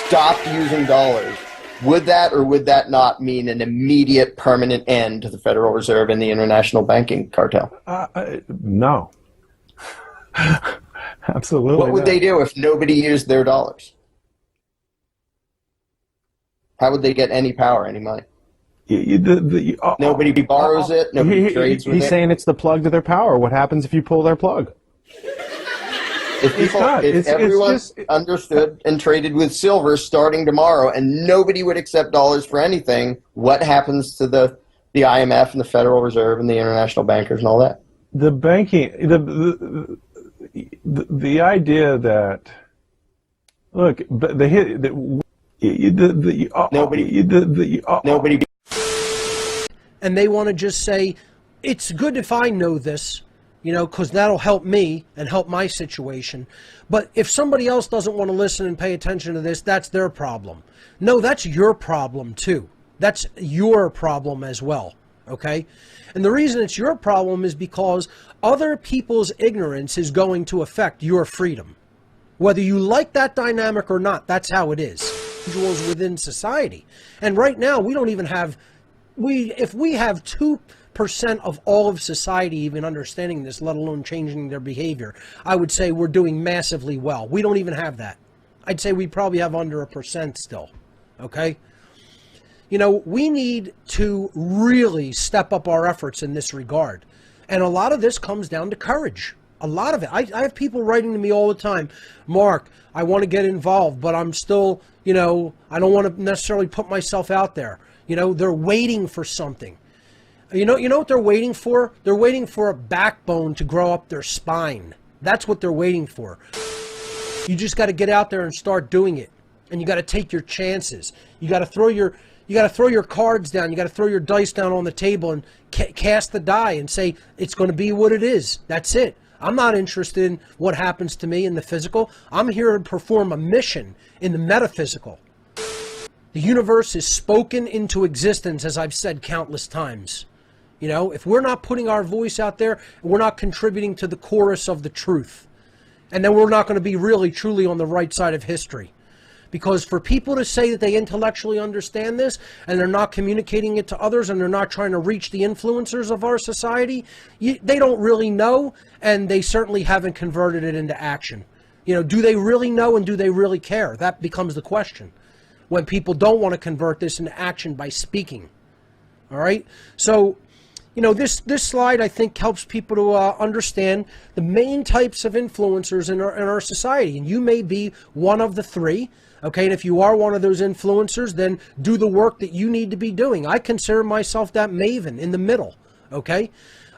stopped using dollars, would that or would that not mean an immediate permanent end to the Federal Reserve and the international banking cartel? No. Absolutely What would they do if nobody used their dollars? How would they get any power, any money? Nobody borrows it, nobody trades with it. He's saying it's the plug to their power. What happens if you pull their plug? If everyone understood and traded with silver starting tomorrow and nobody would accept dollars for anything, what happens to the IMF and the Federal Reserve and the international bankers and all that? The banking, the idea that, look, nobody. And they want to just say, it's good if I know this, you know, because that'll help me and help my situation. But if somebody else doesn't want to listen and pay attention to this, that's their problem. No, that's your problem too. That's your problem as well, okay? And the reason it's your problem is because other people's ignorance is going to affect your freedom. Whether you like that dynamic or not, that's how it is. Individuals within society. And right now, we don't even have, if we have 2% of all of society even understanding this, let alone changing their behavior, I would say we're doing massively well. We don't even have that. I'd say we probably have under 1% still, okay? You know, we need to really step up our efforts in this regard. And a lot of this comes down to courage. A lot of it. I have people writing to me all the time, Mark, I want to get involved, but I'm still, you know, I don't want to necessarily put myself out there. You know, they're waiting for something. You know what they're waiting for? They're waiting for a backbone to grow up their spine. That's what they're waiting for. You just got to get out there and start doing it. And you got to take your chances. You got to throw your cards down. You got to throw your dice down on the table and cast the die and say, it's going to be what it is. That's it. I'm not interested in what happens to me in the physical. I'm here to perform a mission in the metaphysical. The universe is spoken into existence, as I've said countless times. You know, if we're not putting our voice out there, we're not contributing to the chorus of the truth. And then we're not going to be really, truly on the right side of history. Because for people to say that they intellectually understand this and they're not communicating it to others and they're not trying to reach the influencers of our society, they don't really know, and they certainly haven't converted it into action. You know, do they really know and do they really care? That becomes the question when people don't want to convert this into action by speaking. All right? So, you know, this slide, I think, helps people to understand the main types of influencers in our society. And you may be one of the three. Okay, and if you are one of those influencers, then do the work that you need to be doing. I consider myself that maven in the middle, okay?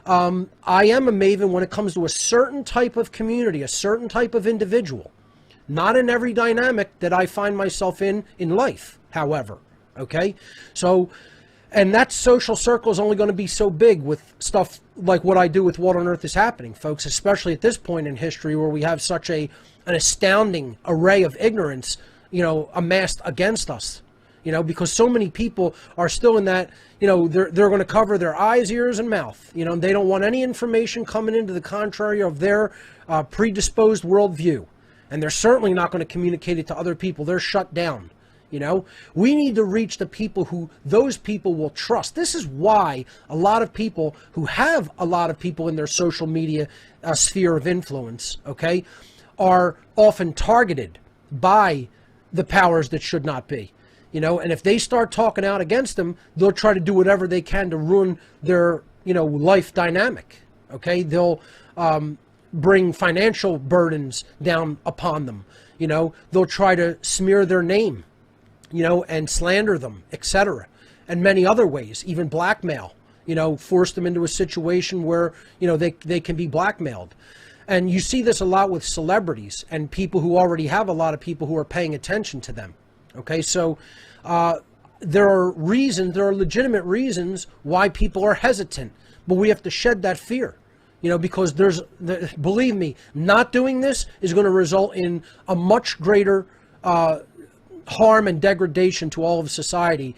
I am a maven when it comes to a certain type of community, a certain type of individual. Not in every dynamic that I find myself in life, however, okay? So, and that social circle is only going to be so big with stuff like what I do with What on Earth is Happening, folks, especially at this point in history where we have such an astounding array of ignorance, you know, amassed against us, you know, because so many people are still in that, you know, they're going to cover their eyes, ears, and mouth, you know, and they don't want any information coming into the contrary of their predisposed worldview. And they're certainly not going to communicate it to other people. They're shut down, you know. We need to reach the people who those people will trust. This is why a lot of people who have a lot of people in their social media sphere of influence, okay, are often targeted by the powers that should not be, you know, and if they start talking out against them, they'll try to do whatever they can to ruin their, you know, life dynamic, okay? They'll bring financial burdens down upon them, you know, they'll try to smear their name, you know, and slander them, etc., and many other ways, even blackmail, you know, force them into a situation where, you know, they can be blackmailed. And you see this a lot with celebrities and people who already have a lot of people who are paying attention to them. Okay, so there are legitimate reasons why people are hesitant, but we have to shed that fear, you know, because believe me, not doing this is going to result in a much greater harm and degradation to all of society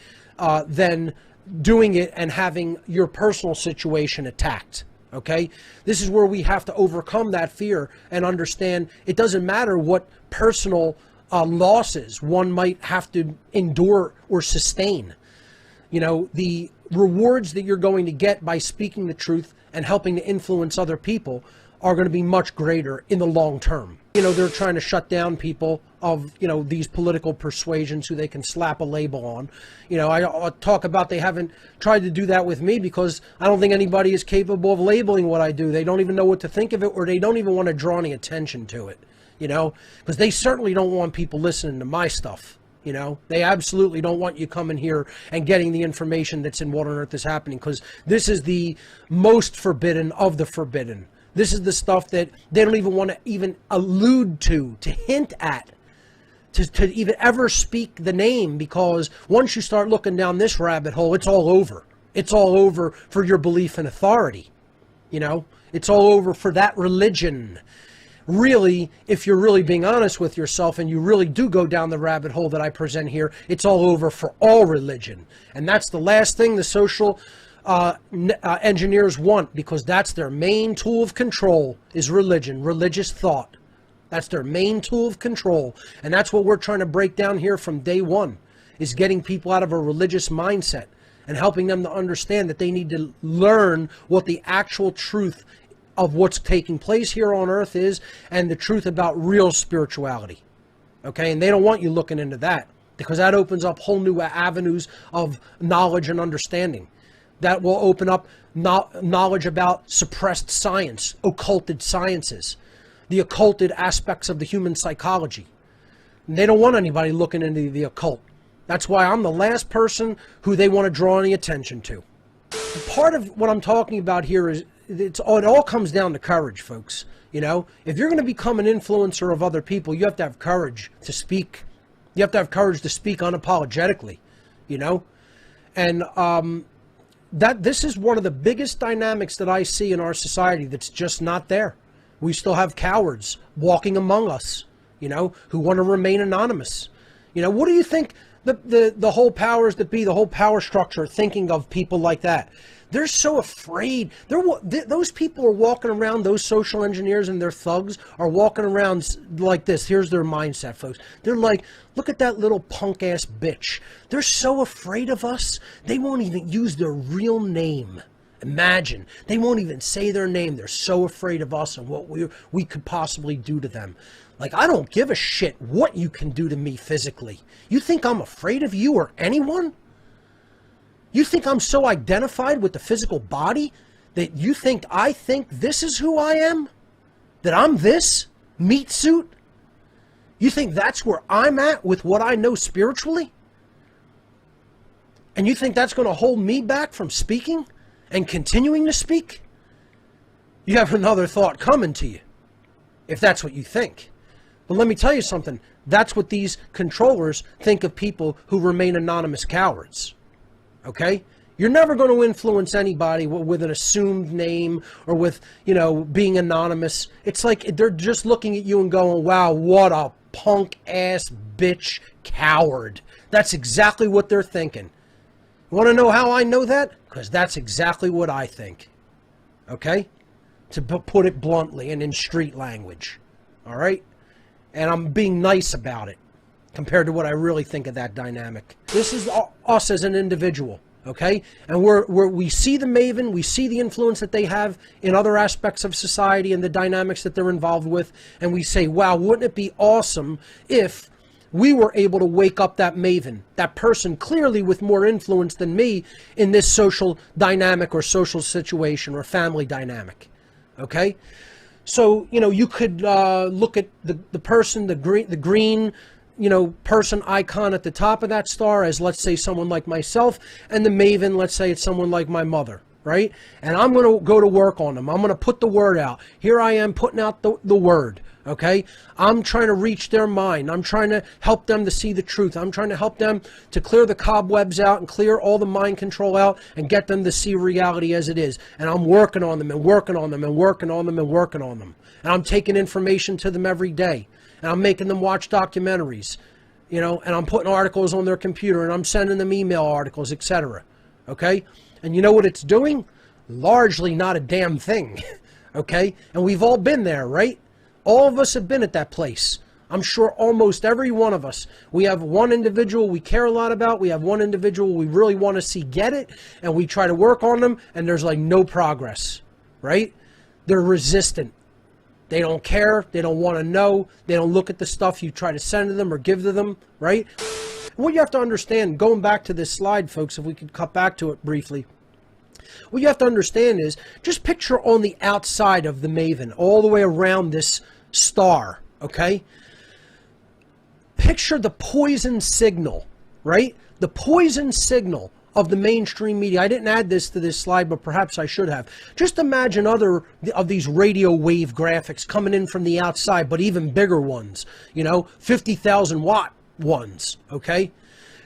than doing it and having your personal situation attacked. Okay, this is where we have to overcome that fear and understand it doesn't matter what personal losses one might have to endure or sustain. You know, the rewards that you're going to get by speaking the truth and helping to influence other people are going to be much greater in the long term. You know, they're trying to shut down people of, you know, these political persuasions who they can slap a label on. You know, I talk about they haven't tried to do that with me because I don't think anybody is capable of labeling what I do. They don't even know what to think of it, or they don't even want to draw any attention to it, you know, because they certainly don't want people listening to my stuff. You know, they absolutely don't want you coming here and getting the information that's in What on Earth is Happening, because this is the most forbidden of the forbidden. This is the stuff that they don't even want to even allude to hint at, to even ever speak the name, because once you start looking down this rabbit hole, it's all over. It's all over for your belief in authority. You know, it's all over for that religion. Really, if you're really being honest with yourself and you really do go down the rabbit hole that I present here, it's all over for all religion. And that's the last thing the social engineers want, because that's their main tool of control, is religion, religious thought. That's their main tool of control. And that's what we're trying to break down here from day one, is getting people out of a religious mindset and helping them to understand that they need to learn what the actual truth of what's taking place here on earth is, and the truth about real spirituality. Okay, and they don't want you looking into that, because that opens up whole new avenues of knowledge and understanding. That will open up knowledge about suppressed science, occulted sciences, the occulted aspects of the human psychology. And they don't want anybody looking into the occult. That's why I'm the last person who they want to draw any attention to. Part of what I'm talking about here is it all comes down to courage, folks. You know, if you're going to become an influencer of other people, you have to have courage to speak. You have to have courage to speak unapologetically, you know. And this is one of the biggest dynamics that I see in our society that's just not there. We still have cowards walking among us, you know, who want to remain anonymous. You know, what do you think the whole powers that be, the whole power structure, thinking of people like that? They're so afraid. Those people are walking around, those social engineers and their thugs are walking around like this. Here's their mindset, folks. They're like, look at that little punk-ass bitch. They're so afraid of us, they won't even use their real name. Imagine. They won't even say their name. They're so afraid of us and what we could possibly do to them. Like, I don't give a shit what you can do to me physically. You think I'm afraid of you or anyone? You think I'm so identified with the physical body that you think I think this is who I am? That I'm this meat suit? You think that's where I'm at with what I know spiritually? And you think that's going to hold me back from speaking and continuing to speak? You have another thought coming to you, if that's what you think. But let me tell you something. That's what these controllers think of people who remain anonymous cowards. Okay? You're never going to influence anybody with an assumed name or with, you know, being anonymous. It's like they're just looking at you and going, wow, what a punk-ass bitch coward. That's exactly what they're thinking. You want to know how I know that? Because that's exactly what I think. Okay? To put it bluntly and in street language. All right? And I'm being nice about it compared to what I really think of that dynamic. This is us as an individual, okay? And we see the maven, we see the influence that they have in other aspects of society and the dynamics that they're involved with, and we say, wow, wouldn't it be awesome if we were able to wake up that maven, that person clearly with more influence than me in this social dynamic or social situation or family dynamic, okay? So, you know, you could look at the person, the green, you know, person icon at the top of that star as, let's say, someone like myself, and the maven, let's say it's someone like my mother, right? And I'm going to go to work on them. I'm going to put the word out. Here I am putting out the word, okay? I'm trying to reach their mind. I'm trying to help them to see the truth. I'm trying to help them to clear the cobwebs out and clear all the mind control out and get them to see reality as it is. And I'm working on them and working on them and working on them and working on them. And I'm taking information to them every day. And I'm making them watch documentaries, you know, and I'm putting articles on their computer, and I'm sending them email articles, etc. Okay? And you know what it's doing? Largely not a damn thing. Okay? And we've all been there, right? All of us have been at that place I'm sure almost every one of us, we have one individual we care a lot about, we have one individual we really want to see get it, and we try to work on them, and there's like no progress, right? They're resistant. They don't care, they don't want to know, they don't look at the stuff you try to send to them or give to them, right? What you have to understand, going back to this slide, folks, if we could cut back to it briefly, what you have to understand is, just picture on the outside of the Maven, all the way around this star, okay? Picture the poison signal, right? The poison signal of the mainstream media. I didn't add this to this slide, but perhaps I should have. Just imagine other of these radio wave graphics coming in from the outside, but even bigger ones, you know, 50,000 watt ones, okay?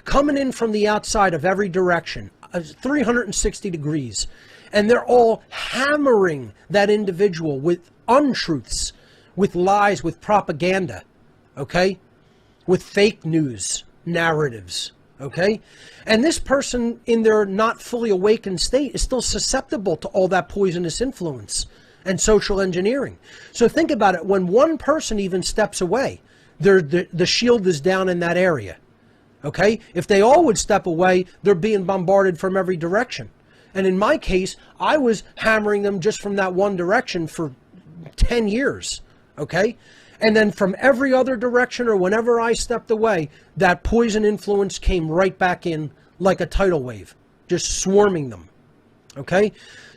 Coming in from the outside of every direction, 360 degrees. And they're all hammering that individual with untruths, with lies, with propaganda, okay? With fake news narratives, okay? And this person in their not fully awakened state is still susceptible to all that poisonous influence and social engineering. So think about it, when one person even steps away, the shield is down in that area, okay? If they all would step away, they're being bombarded from every direction. And in my case, I was hammering them just from that one direction for 10 years, okay? And then from every other direction, or whenever I stepped away, that poison influence came right back in like a tidal wave, just swarming them, okay?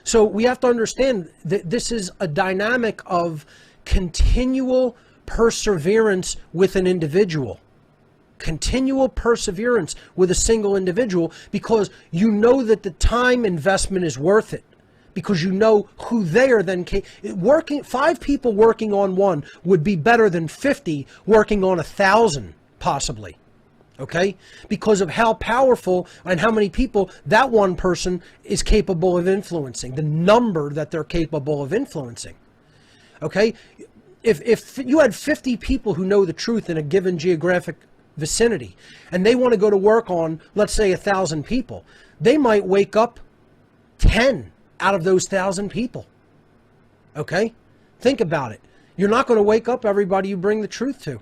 So we have to understand that this is a dynamic of continual perseverance with an individual. Continual perseverance with a single individual, because you know that the time investment is worth it. Because you know who they are then working. 5 people working on one would be better than 50 working on 1,000, possibly. Okay? Because of how powerful and how many people that one person is capable of influencing, the number that they're capable of influencing. Okay? If you had 50 people who know the truth in a given geographic vicinity, and they want to go to work on, let's say, 1,000 people, they might wake up 10 out of those 1,000 people. Okay? Think about it. You're not going to wake up everybody you bring the truth to.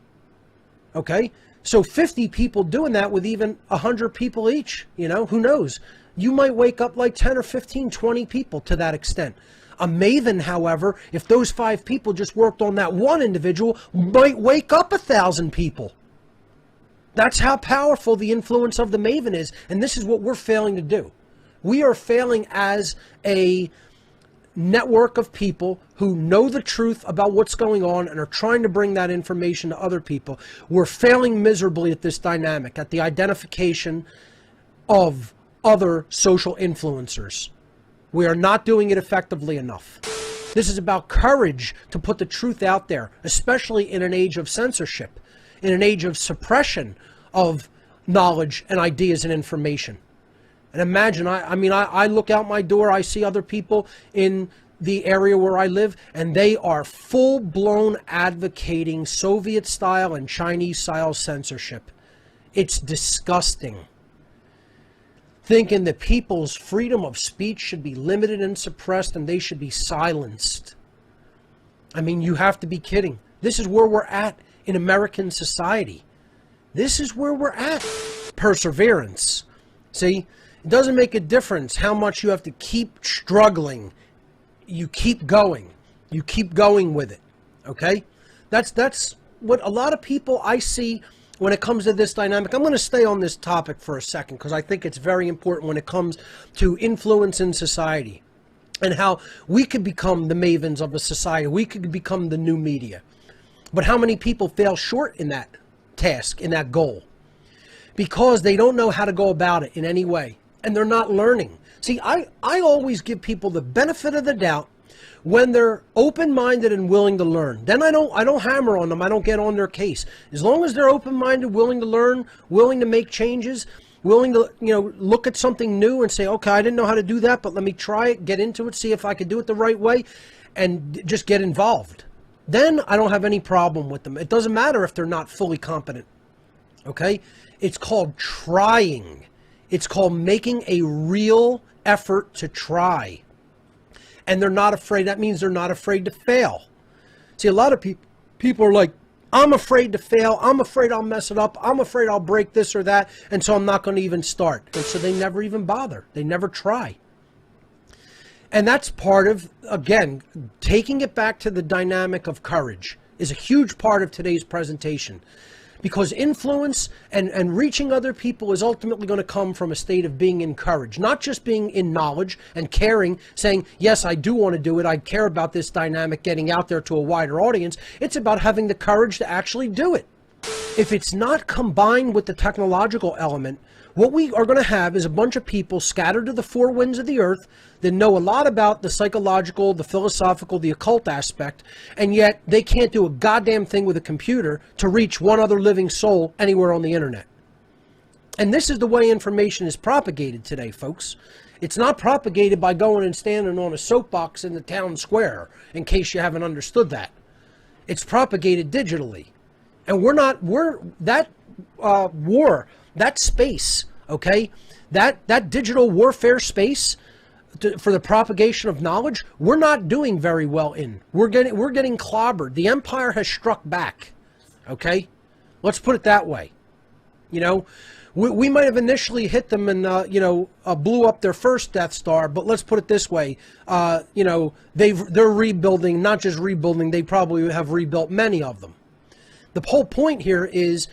Okay? So 50 people doing that with even 100 people each, you know, who knows? You might wake up like 10 or 15, 20 people to that extent. A Maven, however, if those 5 people just worked on that one individual, might wake up 1,000 people. That's how powerful the influence of the Maven is, and this is what we're failing to do. We are failing as a network of people who know the truth about what's going on and are trying to bring that information to other people. We're failing miserably at this dynamic, at the identification of other social influencers. We are not doing it effectively enough. This is about courage to put the truth out there, especially in an age of censorship, in an age of suppression of knowledge and ideas and information. And imagine, I look out my door, I see other people in the area where I live, and they are full-blown advocating Soviet-style and Chinese-style censorship. It's disgusting. Thinking that people's freedom of speech should be limited and suppressed, and they should be silenced. I mean, you have to be kidding. This is where we're at in American society. This is where we're at. Perseverance. See? It doesn't make a difference how much you have to keep struggling. You keep going. You keep going with it. Okay? That's what a lot of people I see when it comes to this dynamic. I'm going to stay on this topic for a second because I think it's very important when it comes to influence in society and how we could become the Mavens of a society. We could become the new media. But how many people fail short in that task, in that goal? Because they don't know how to go about it in any way. And they're not learning. See, I always give people the benefit of the doubt when they're open-minded and willing to learn. Then I don't hammer on them. I don't get on their case. As long as they're open-minded, willing to learn, willing to make changes, willing to, look at something new and say, okay, I didn't know how to do that, but let me try it, get into it, see if I can do it the right way, and just get involved. Then I don't have any problem with them. It doesn't matter if they're not fully competent. Okay? It's called trying. It's called making a real effort to try. And they're not afraid. That means they're not afraid to fail. See, a lot of people are like, I'm afraid to fail. I'm afraid I'll mess it up. I'm afraid I'll break this or that. And so I'm not going to even start. And so they never even bother. They never try. And that's part of, again, taking it back to the dynamic of courage is a huge part of today's presentation. Because influence and reaching other people is ultimately going to come from a state of being encouraged, not just being in knowledge and caring, saying, yes, I do want to do it. I care about this dynamic getting out there to a wider audience. It's about having the courage to actually do it. If it's not combined with the technological element, what we are going to have is a bunch of people scattered to the four winds of the earth that know a lot about the psychological, the philosophical, the occult aspect, and yet they can't do a goddamn thing with a computer to reach one other living soul anywhere on the internet. And this is the way information is propagated today, folks. It's not propagated by going and standing on a soapbox in the town square, in case you haven't understood that. It's propagated digitally. And that space, okay, that digital warfare space for the propagation of knowledge, we're not doing very well in. We're getting clobbered. The empire has struck back, okay? Let's put it that way. You know, we might have initially hit them and, blew up their first Death Star, but let's put it this way. They're rebuilding, not just rebuilding, they probably have rebuilt many of them. The whole point here is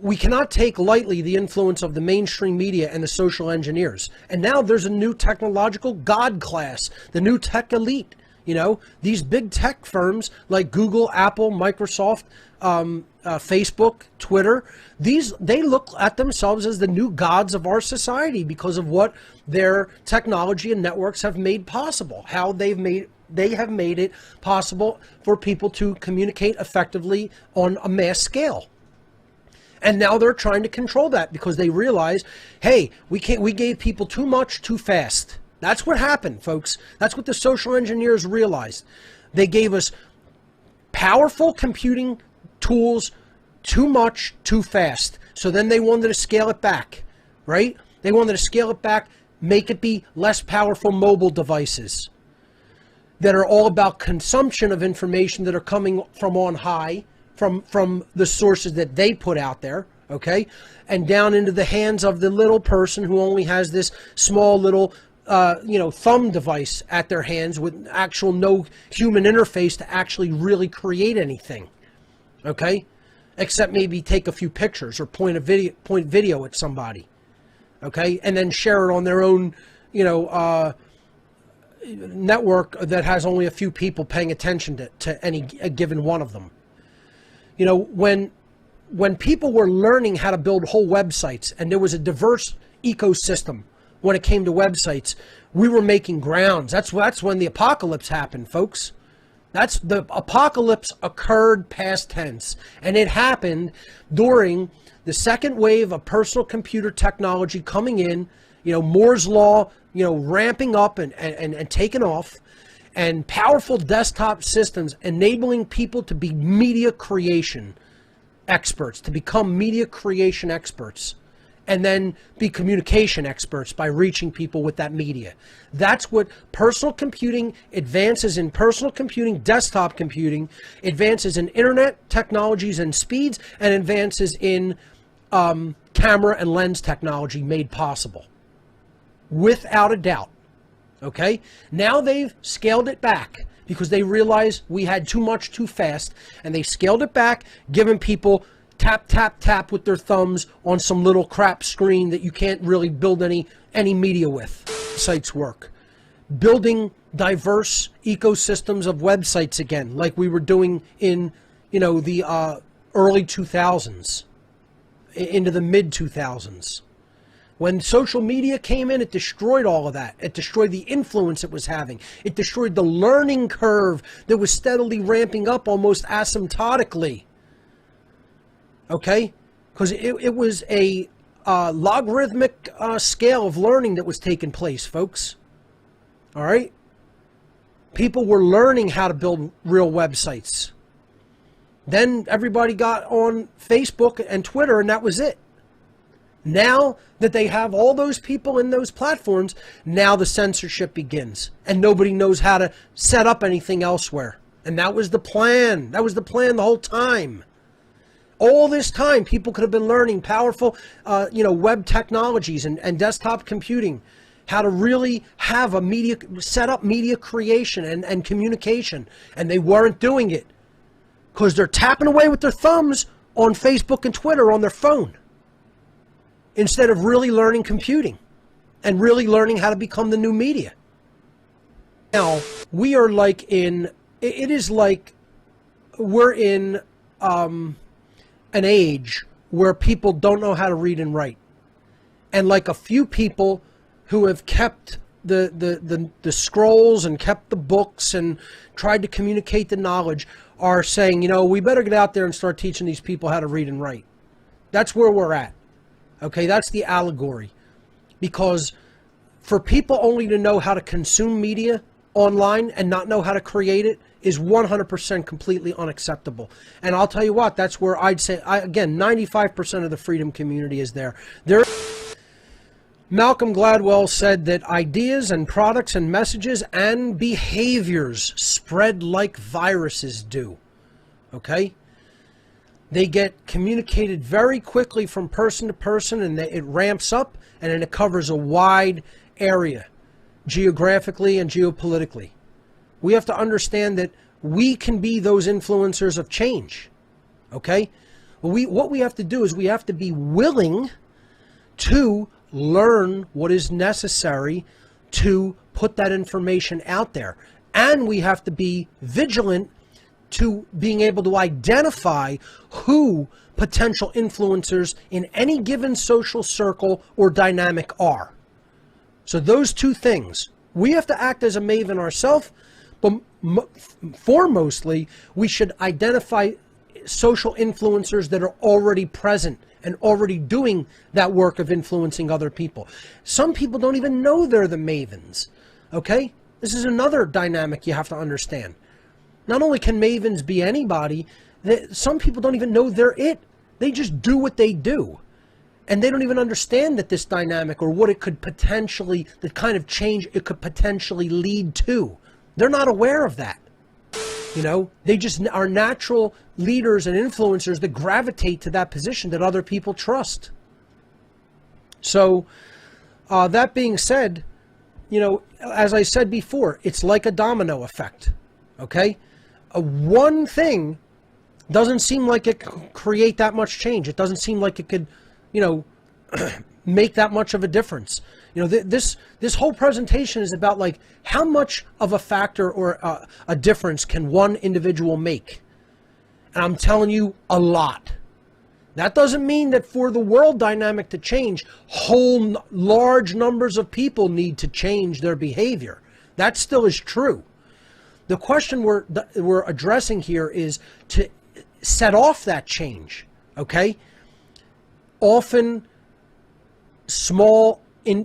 we cannot take lightly the influence of the mainstream media and the social engineers. And now there's a new technological God class, the new tech elite. You know, these big tech firms like Google, Apple, Microsoft, Facebook, Twitter, they look at themselves as the new gods of our society because of what their technology and networks have made possible, how they have made it possible for people to communicate effectively on a mass scale. And now they're trying to control that because they realize, hey, we gave people too much too fast. That's what happened, folks. That's what the social engineers realized. They gave us powerful computing tools too much too fast. So then they wanted to scale it back, right? They wanted to scale it back, make it be less powerful mobile devices that are all about consumption of information that are coming from on high, from the sources that they put out there, okay, and down into the hands of the little person who only has this small little, thumb device at their hands with actual no human interface to actually really create anything, okay, except maybe take a few pictures or point video at somebody, okay, and then share it on their own, network that has only a few people paying attention to any given one of them. You know, when people were learning how to build whole websites and there was a diverse ecosystem when it came to websites, we were making grounds. That's when the apocalypse happened, folks. The apocalypse occurred past tense, and it happened during the second wave of personal computer technology coming in, Moore's Law, ramping up and taking off. And powerful desktop systems enabling people to be media creation experts, to become media creation experts, and then be communication experts by reaching people with that media. That's what personal computing, advances in personal computing, desktop computing, advances in internet technologies and speeds, and advances in camera and lens technology made possible. Without a doubt. Okay, now they've scaled it back because they realized we had too much too fast, and they scaled it back, giving people tap, tap, tap with their thumbs on some little crap screen that you can't really build any media with. Sites work. Building diverse ecosystems of websites again, like we were doing in, the early 2000s, into the mid 2000s. When social media came in, it destroyed all of that. It destroyed the influence it was having. It destroyed the learning curve that was steadily ramping up almost asymptotically. Okay? Because it was a logarithmic scale of learning that was taking place, folks. All right? People were learning how to build real websites. Then everybody got on Facebook and Twitter, and that was it. Now that they have all those people in those platforms, now the censorship begins. And nobody knows how to set up anything elsewhere. And that was the plan. That was the plan the whole time. All this time, people could have been learning powerful, web technologies and desktop computing, how to really have a set up media creation and communication, and they weren't doing it because they're tapping away with their thumbs on Facebook and Twitter on their phone instead of really learning computing and really learning how to become the new media. Now, we are like we're in an age where people don't know how to read and write. And like a few people who have kept the scrolls and kept the books and tried to communicate the knowledge are saying, we better get out there and start teaching these people how to read and write. That's where we're at. Okay, that's the allegory. Because for people only to know how to consume media online and not know how to create it is 100% completely unacceptable. And I'll tell you what, that's where I'd say, again, 95% of the freedom community is there. Malcolm Gladwell said that ideas and products and messages and behaviors spread like viruses do. Okay? They get communicated very quickly from person to person, and it ramps up, and then it covers a wide area, geographically and geopolitically. We have to understand that we can be those influencers of change. Okay? What we have to do is we have to be willing to learn what is necessary to put that information out there. And we have to be vigilant to being able to identify who potential influencers in any given social circle or dynamic are. So those two things, we have to act as a maven ourselves, but foremostly, we should identify social influencers that are already present and already doing that work of influencing other people. Some people don't even know they're the mavens, okay? This is another dynamic you have to understand. Not only can mavens be anybody, some people don't even know they're it. They just do what they do. And they don't even understand that this dynamic or what it could potentially, the kind of change it could potentially lead to. They're not aware of that. They just are natural leaders and influencers that gravitate to that position that other people trust. So, that being said, as I said before, it's like a domino effect, okay? One thing doesn't seem like it could create that much change. It doesn't seem like it could, make that much of a difference. This whole presentation is about like how much of a factor or a difference can one individual make. And I'm telling you, a lot. That doesn't mean that for the world dynamic to change, large numbers of people need to change their behavior. That still is true. The question we're addressing here is to set off that change, okay? Often small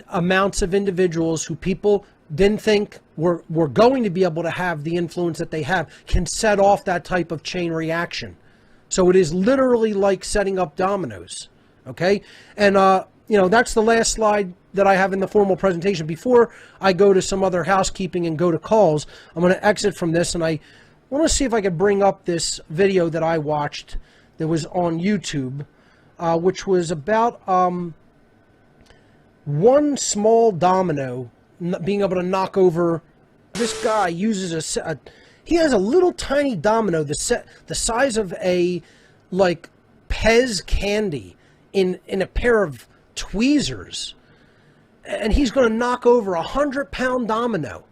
amounts of individuals who people didn't think were going to be able to have the influence that they have can set off that type of chain reaction. So it is literally like setting up dominoes, okay? And, that's the last slide that I have in the formal presentation. Before I go to some other housekeeping and go to calls, I'm going to exit from this, and I want to see if I could bring up this video that I watched that was on YouTube, which was about one small domino being able to knock over. This guy uses he has a little tiny domino the size of a like Pez candy in a pair of tweezers, and he's going to knock over 100-pound domino,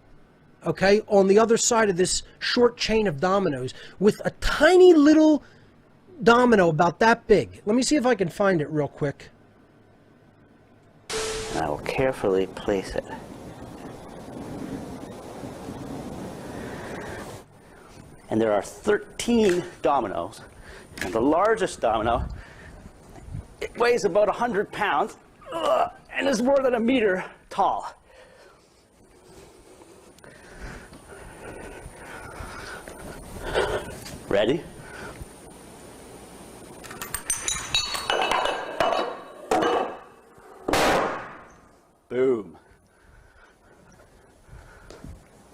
okay, on the other side of this short chain of dominoes with a tiny little domino about that big. Let me see if I can find it real quick. I will carefully place it. And there are 13 dominoes. And the largest domino, it weighs about 100 pounds and is more than a meter tall. Ready? Boom.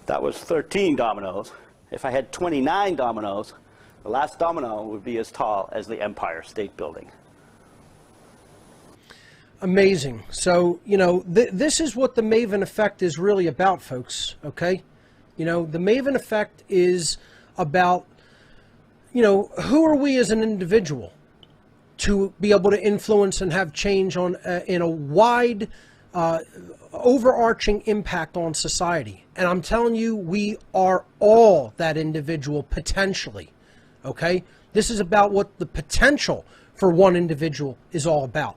That was 13 dominoes. If I had 29 dominoes, The last domino would be as tall as the Empire State Building. Amazing. So, you know, this is what the Maven effect is really about, folks, okay? You know, the Maven effect is about, you know, who are we as an individual to be able to influence and have change on in a wide, overarching impact on society. And I'm telling you, we are all that individual potentially, okay? This is about what the potential for one individual is all about,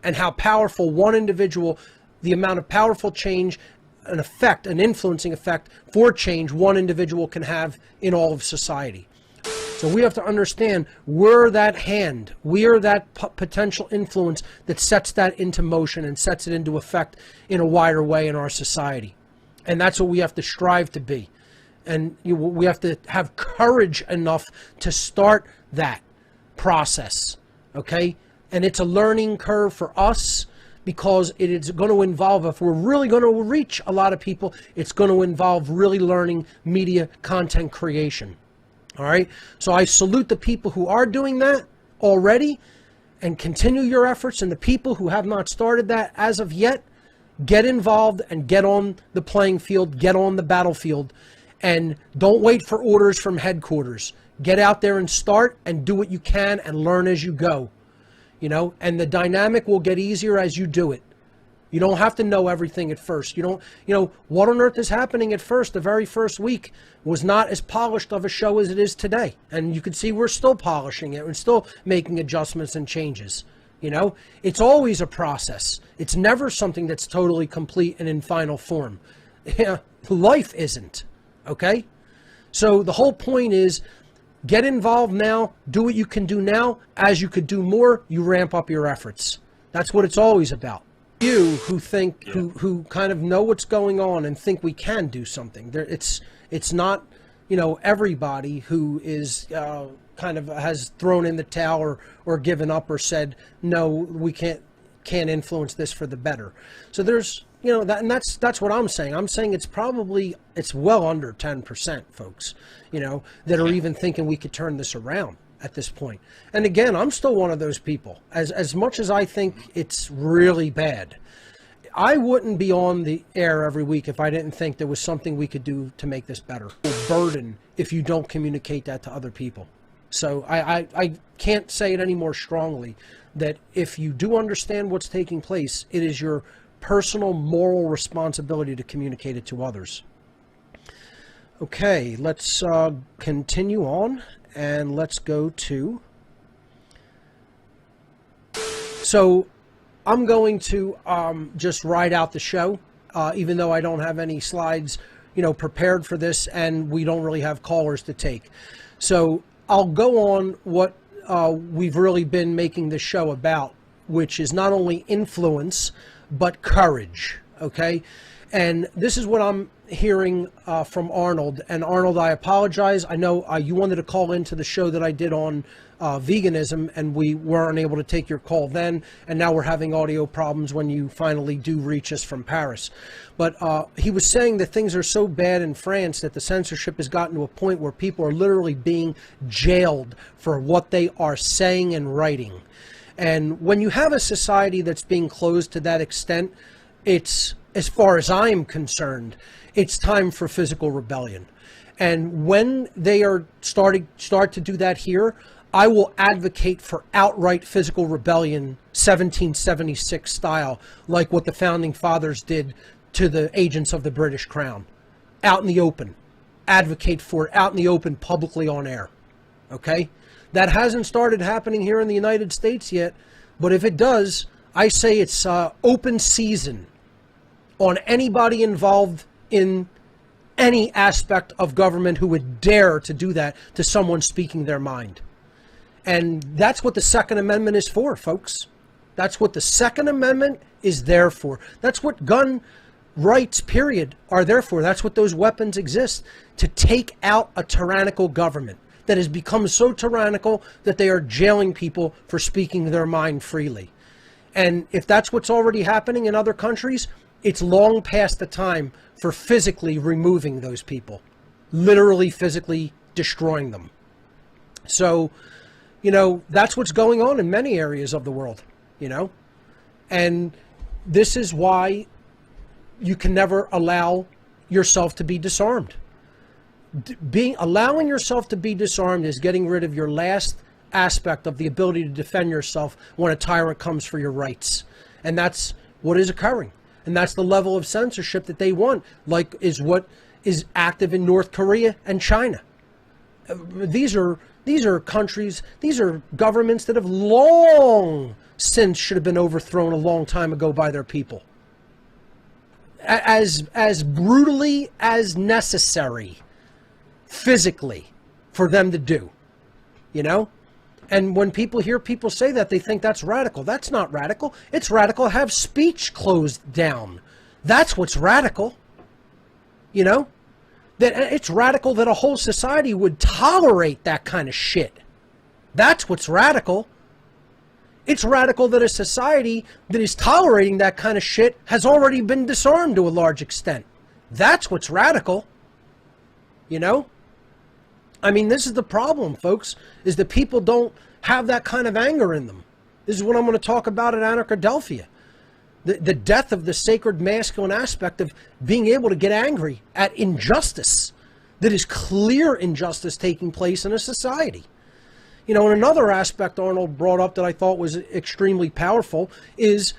and how powerful one individual, the amount of powerful change, an effect, an influencing effect for change one individual can have in all of society. So we have to understand we're that hand, we are that potential influence that sets that into motion and sets it into effect in a wider way in our society. And that's what we have to strive to be. And we have to have courage enough to start that process, okay? And it's a learning curve for us, because it is going to involve, if we're really going to reach a lot of people, it's going to involve really learning media content creation. All right? So I salute the people who are doing that already, and continue your efforts. And the people who have not started that as of yet, get involved and get on the playing field, get on the battlefield, and don't wait for orders from headquarters. Get out there and start and do what you can and learn as you go. You know, and the dynamic will get easier as you do it. You don't have to know everything at first. You don't, you know, what on earth is happening at first, the very first week, was not as polished of a show as it is today. And you can see we're still polishing it. We're still making adjustments and changes. You know, it's always a process. It's never something that's totally complete and in final form. Life isn't, okay? So the whole point is, get involved now, do what you can do now. As you could do more, you ramp up your efforts. That's what it's always about. You who think, who kind of know what's going on and think we can do something. It's not, you know, everybody who is kind of has thrown in the towel or given up or said, no, we can't influence this for the better. So there's, you know, that's what I'm saying. I'm saying it's well under 10%, folks, you know, that are even thinking we could turn this around at this point. And again, I'm still one of those people. As much as I think it's really bad, I wouldn't be on the air every week if I didn't think there was something we could do to make this better. Burden if you don't communicate that to other people. So I can't say it any more strongly that if you do understand what's taking place, it is your personal moral responsibility to communicate it to others. Okay, let's continue on, and let's go to... So I'm going to just ride out the show, even though I don't have any slides, you know, prepared for this, and we don't really have callers to take. So I'll go on what we've really been making this show about, which is not only influence, but courage, okay? And this is what I'm hearing from Arnold. And Arnold, I apologize. I know you wanted to call into the show that I did on veganism, and we weren't able to take your call then, and now we're having audio problems when you finally do reach us from Paris. But he was saying that things are so bad in France that the censorship has gotten to a point where people are literally being jailed for what they are saying and writing. And when you have a society that's being closed to that extent, it's, as far as I'm concerned, it's time for physical rebellion. And when they are start to do that here, I will advocate for outright physical rebellion, 1776 style, like what the Founding Fathers did to the agents of the British Crown. Out in the open. Advocate for it out in the open, publicly on air. Okay? That hasn't started happening here in the United States yet, but if it does, I say it's open season on anybody involved in any aspect of government who would dare to do that to someone speaking their mind. And that's what the Second Amendment is for, folks. That's what the Second Amendment is there for. That's what gun rights, period, are there for. That's what those weapons exist, to take out a tyrannical government that has become so tyrannical that they are jailing people for speaking their mind freely. And if that's what's already happening in other countries, it's long past the time for physically removing those people, literally physically destroying them. So, you know, that's what's going on in many areas of the world, you know, and this is why you can never allow yourself to be disarmed. Allowing yourself to be disarmed is getting rid of your last aspect of the ability to defend yourself when a tyrant comes for your rights. And that's what is occurring. And that's the level of censorship that they want, like is what is active in North Korea and China. These are countries, these are governments that have long since should have been overthrown a long time ago by their people. As brutally as necessary, physically, for them to do, you know? And when people hear people say that, they think that's radical. That's not radical. It's radical to have speech closed down. That's what's radical, you know? That it's radical that a whole society would tolerate that kind of shit. That's what's radical. It's radical that a society that is tolerating that kind of shit has already been disarmed to a large extent. That's what's radical. You know? I mean, this is the problem, folks, is that people don't have that kind of anger in them. This is what I'm going to talk about at Anarchadelphia. The death of the sacred masculine aspect of being able to get angry at injustice, that is clear injustice taking place in a society. You know, and another aspect Arnold brought up that I thought was extremely powerful is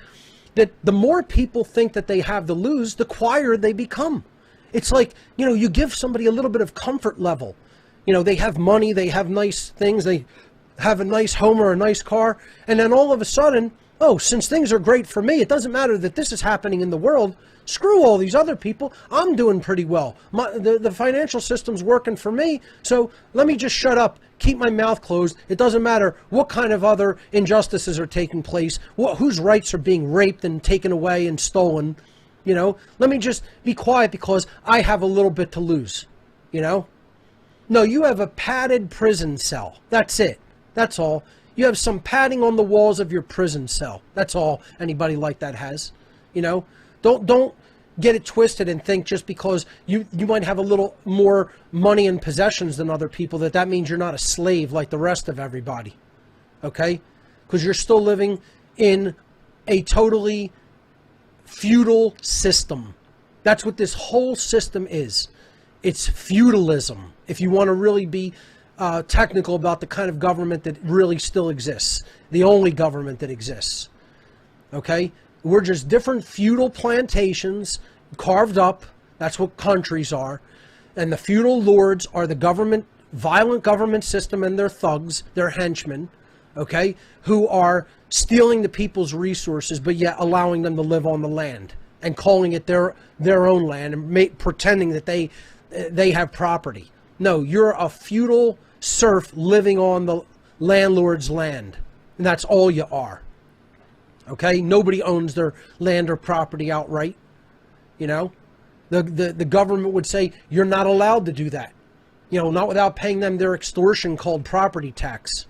that the more people think that they have to lose, the quieter they become. It's like, you know, you give somebody a little bit of comfort level. You know, they have money, they have nice things, they have a nice home or a nice car, and then all of a sudden, oh, since things are great for me, it doesn't matter that this is happening in the world. Screw all these other people. I'm doing pretty well. The financial system's working for me, so let me just shut up, keep my mouth closed. It doesn't matter what kind of other injustices are taking place, whose rights are being raped and taken away and stolen. You know, let me just be quiet because I have a little bit to lose, you know? No, you have a padded prison cell. That's it. That's all. You have some padding on the walls of your prison cell. That's all anybody like that has. You know, don't get it twisted and think just because you might have a little more money and possessions than other people that means you're not a slave like the rest of everybody. Okay? Because you're still living in a totally feudal system. That's what this whole system is. It's feudalism, if you want to really be technical about the kind of government that really still exists. The only government that exists. Okay? We're just different feudal plantations carved up. That's what countries are. And the feudal lords are the government, violent government system and their thugs, their henchmen, okay, who are stealing the people's resources but yet allowing them to live on the land and calling it their own land and pretending that they have property. No, you're a feudal serf living on the landlord's land. And that's all you are. Okay? Nobody owns their land or property outright. You know? The government would say, you're not allowed to do that. You know, not without paying them their extortion called property tax.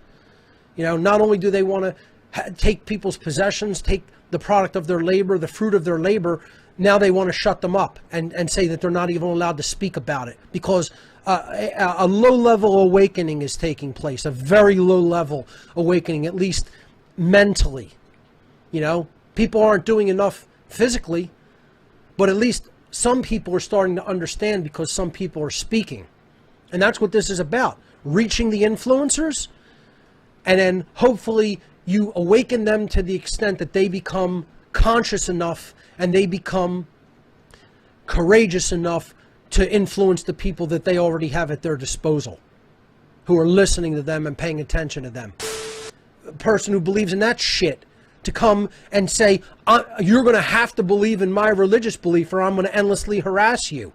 You know, not only do they want to take people's possessions, take the product of their labor, the fruit of their labor, now they want to shut them up and say that they're not even allowed to speak about it because a low-level awakening is taking place, a very low-level awakening, at least mentally. You know, people aren't doing enough physically, but at least some people are starting to understand because some people are speaking. And that's what this is about, reaching the influencers, and then hopefully you awaken them to the extent that they become conscious enough and they become courageous enough to influence the people that they already have at their disposal, who are listening to them and paying attention to them. A person who believes in that shit to come and say, you're going to have to believe in my religious belief or I'm going to endlessly harass you.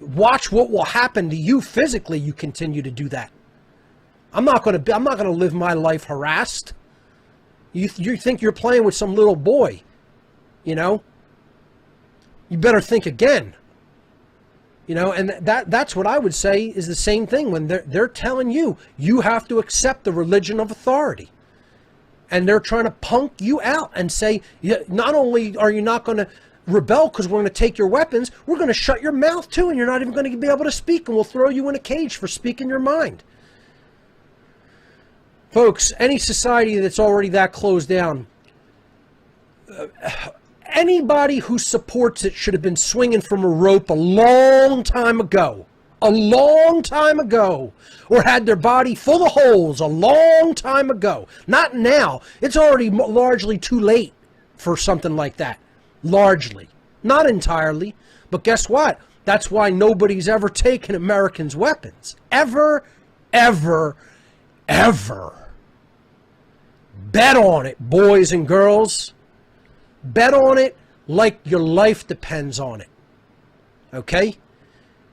Watch what will happen to you physically. You continue to do that. I'm not going to live my life harassed. You think you're playing with some little boy, you know? You better think again. You know, and that's what I would say is the same thing when they're telling you have to accept the religion of authority. And they're trying to punk you out and say, not only are you not going to rebel because we're going to take your weapons, we're going to shut your mouth too, and you're not even going to be able to speak, and we'll throw you in a cage for speaking your mind. Folks, any society that's already that closed down, anybody who supports it should have been swinging from a rope a long time ago. A long time ago. Or had their body full of holes a long time ago. Not now. It's already largely too late for something like that. Largely. Not entirely. But guess what? That's why nobody's ever taken Americans' weapons. Ever, ever, ever. Bet on it, boys and girls. Bet on it like your life depends on it. Okay?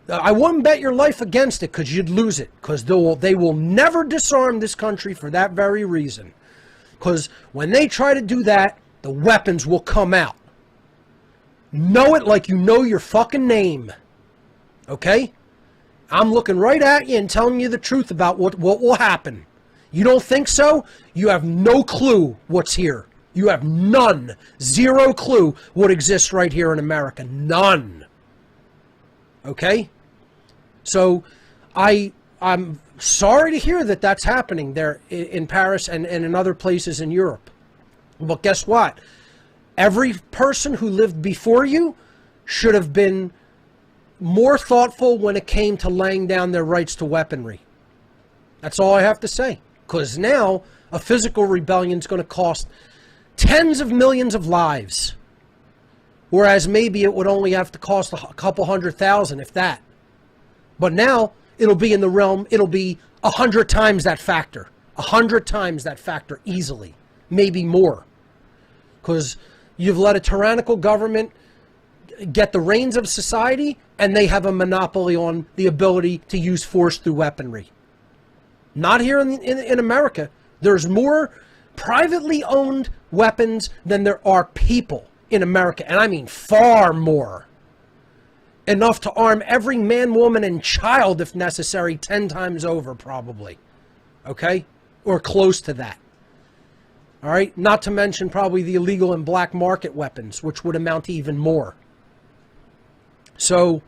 I wouldn't bet your life against it because you'd lose it. Because they will never disarm this country for that very reason. Because when they try to do that, the weapons will come out. Know it like you know your fucking name. Okay? I'm looking right at you and telling you the truth about what will happen. You don't think so? You have no clue what's here. You have none, zero clue what exists right here in America. None. Okay? So I'm sorry to hear that that's happening there in Paris and in other places in Europe. But guess what? Every person who lived before you should have been more thoughtful when it came to laying down their rights to weaponry. That's all I have to say. Because now a physical rebellion is going to cost tens of millions of lives. Whereas maybe it would only have to cost a couple 100,000, if that. But now it'll be in the realm, it'll be 100 times that factor. 100 times that factor easily. Maybe more. Because you've let a tyrannical government get the reins of society, and they have a monopoly on the ability to use force through weaponry. Not here in America. There's more privately owned weapons than there are people in America. And I mean far more. Enough to arm every man, woman, and child, if necessary, 10 times over, probably. Okay? Or close to that. All right? Not to mention probably the illegal and black market weapons, which would amount to even more. So,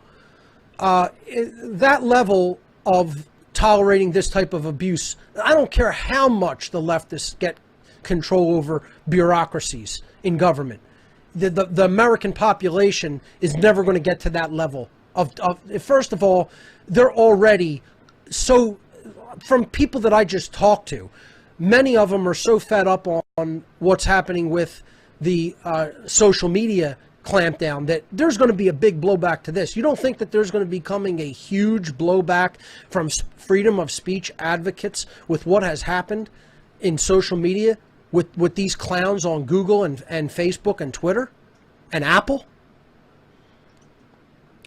that level of tolerating this type of abuse, I don't care how much the leftists get control over bureaucracies in government. The American population is never going to get to that level of first of all, they're already so, from people that I just talked to, many of them are so fed up on what's happening with the social media clampdown that there's going to be a big blowback to this. You don't think that there's going to be coming a huge blowback from freedom of speech advocates with what has happened in social media with these clowns on Google and Facebook and Twitter and Apple?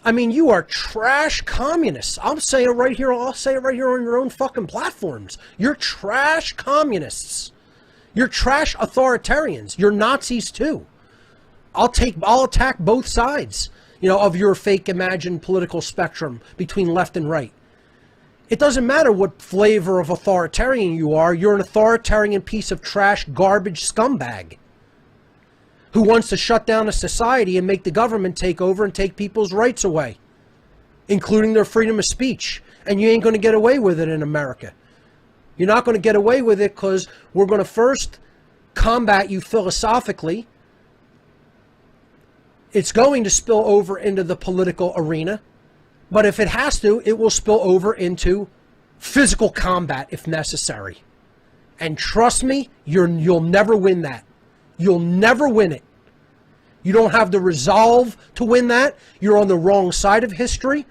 I mean, you are trash communists. I'll say it right here. I'll say it right here on your own fucking platforms. You're trash communists. You're trash authoritarians. You're Nazis too. I'll attack both sides, of your fake imagined political spectrum between left and right. It doesn't matter what flavor of authoritarian you are. You're an authoritarian piece of trash, garbage scumbag who wants to shut down a society and make the government take over and take people's rights away, including their freedom of speech. And you ain't going to get away with it in America. You're not going to get away with it because we're going to first combat you philosophically. It's going to spill over into the political arena. But if it has to, it will spill over into physical combat if necessary. And trust me, you'll never win that. You'll never win it. You don't have the resolve to win that. You're on the wrong side of history.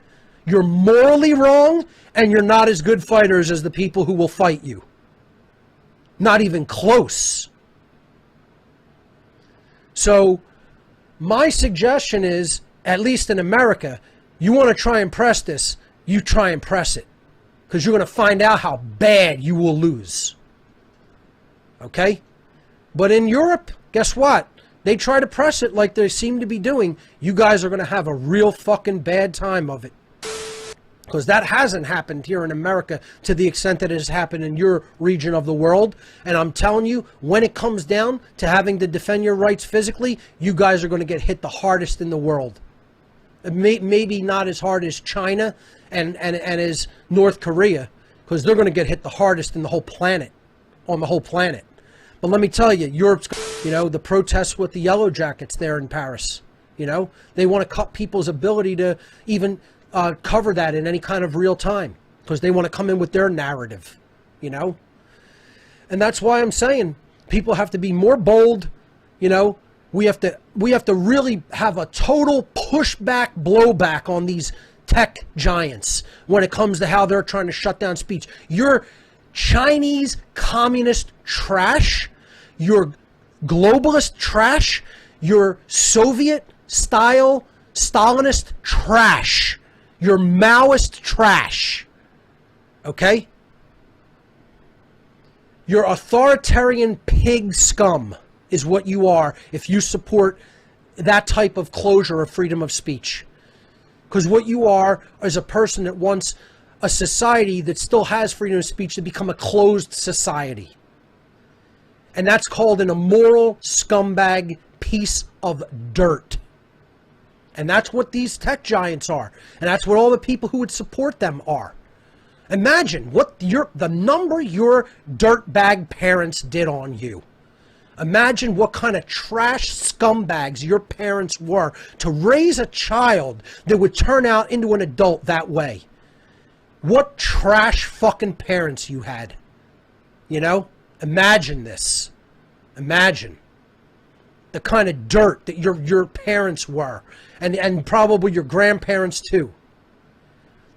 You're morally wrong, and you're not as good fighters as the people who will fight you. Not even close. So, my suggestion is, at least in America, you want to try and press this, you try and press it. Because you're going to find out how bad you will lose. Okay? But in Europe, guess what? They try to press it like they seem to be doing. You guys are going to have a real fucking bad time of it. Because that hasn't happened here in America to the extent that it has happened in your region of the world. And I'm telling you, when it comes down to having to defend your rights physically, you guys are going to get hit the hardest in the world. Maybe not as hard as China and as North Korea, because they're going to get hit the hardest in the whole planet. on the whole planet. But let me tell you, Europe's, you know, the protests with the yellow jackets there in Paris, you know, they want to cut people's ability to even cover that in any kind of real time because they want to come in with their narrative, you know. And that's why I'm saying people have to be more bold, you know. We have to really have a total pushback, blowback on these tech giants when it comes to how they're trying to shut down speech. You're Chinese communist trash, your globalist trash, your Soviet-style Stalinist trash, your Maoist trash, okay? Your authoritarian pig scum is what you are if you support that type of closure of freedom of speech. Because what you are is a person that wants a society that still has freedom of speech to become a closed society. And that's called an immoral scumbag piece of dirt. And that's what these tech giants are. And that's what all the people who would support them are. Imagine what the number your dirtbag parents did on you. Imagine what kind of trash scumbags your parents were to raise a child that would turn out into an adult that way. What trash fucking parents you had. You know? Imagine this. Imagine the kind of dirt that your parents were, and probably your grandparents too.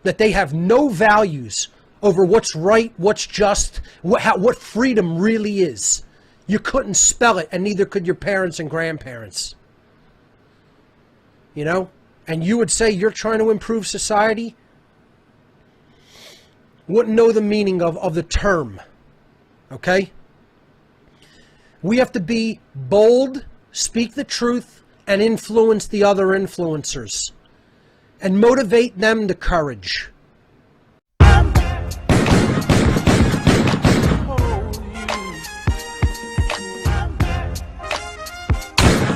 That they have no values over what's right, what's just, what freedom really is. You couldn't spell it, and neither could your parents and grandparents. You know? And you would say you're trying to improve society? Wouldn't know the meaning of the term. Okay? We have to be bold, speak the truth, and influence the other influencers. And motivate them to courage.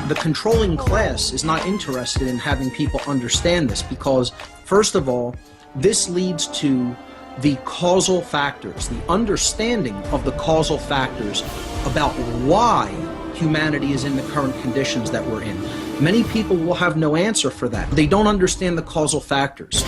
The controlling class is not interested in having people understand this because, first of all, this leads to the causal factors, the understanding of the causal factors about why humanity is in the current conditions that we're in. Many people will have no answer for that. They don't understand the causal factors.